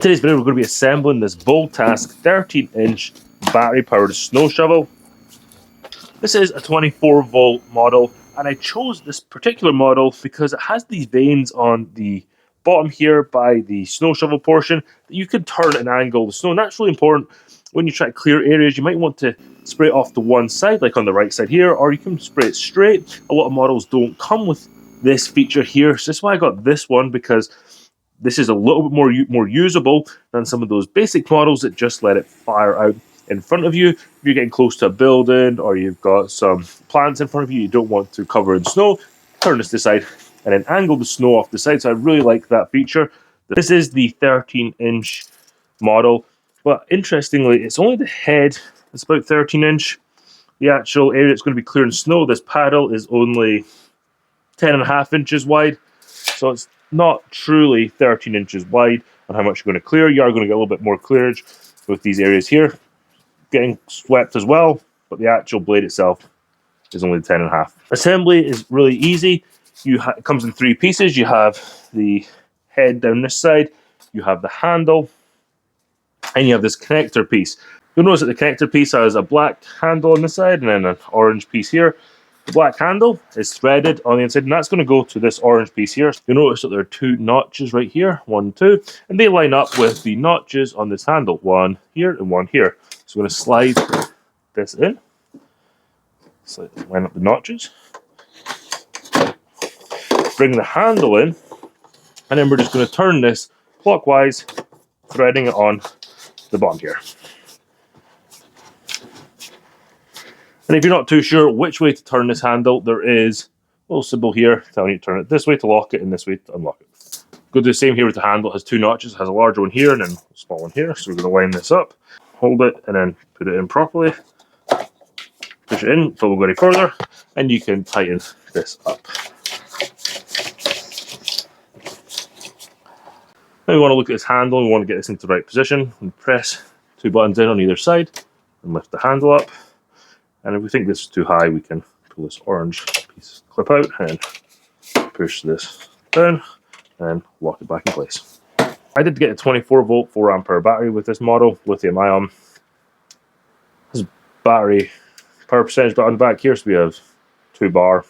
Today's video we're going to be assembling this Voltask 13-inch battery-powered snow shovel. This is a 24-volt model, and I chose this particular model because it has these vanes on the bottom here by the snow shovel portion that you can turn and angle the snow. And that's really important when you try to clear areas. You might want to spray it off to one side, like on the right side here, or you can spray it straight. A lot of models don't come with this feature here, so that's why I got this one, because this is a little bit more usable than some of those basic models that just let it fire out in front of you. If you're getting close to a building or you've got some plants in front of you, you don't want to cover in snow, turn this to the side and then angle the snow off the side. So I really like that feature. This is the 13-inch model, but interestingly, it's only the head that's about 13-inch. The actual area that's going to be clearing snow, this paddle, is only 10.5 inches wide. So it's not truly 13 inches wide on how much you're going to clear. You are going to get a little bit more clearage with these areas here getting swept as well, but the actual blade itself is only 10.5. Assembly is really easy. It comes in 3 pieces. You have the head down this side, you have the handle, and you have this connector piece. You'll notice that the connector piece has a black handle on this side and then an orange piece here. The black handle is threaded on the inside, and that's going to go to this orange piece here. You'll notice that there are 2 notches right here, 1, 2, and they line up with the notches on this handle, 1 here and 1 here. So we're going to slide this in, line up the notches, bring the handle in, and then we're just going to turn this clockwise, threading it on the bottom here. And if you're not too sure which way to turn this handle, there is a little symbol here telling you to turn it this way to lock it and this way to unlock it. Go do the same here with the handle. It has 2 notches. It has a larger one here and then a small one here. So we're going to line this up, hold it, and then put it in properly. Push it in until we go any further, and you can tighten this up. Now we want to look at this handle. We want to get this into the right position and press 2 buttons in on either side and lift the handle up. And if we think this is too high, we can pull this orange piece clip out and push this down and lock it back in place. I did get a 24-volt 4 amp hour battery with this model, lithium ion. This battery power percentage on the back here, so we have 2 bar.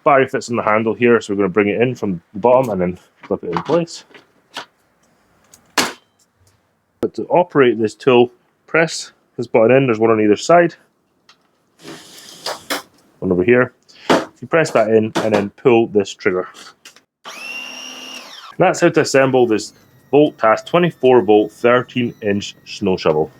Battery fits in the handle here, so we're going to bring it in from the bottom and then clip it in place. But to operate this tool, press this button in. There's one on either side. One over here. You press that in and then pull this trigger. And that's how to assemble this Voltask 24-volt 13-inch snow shovel.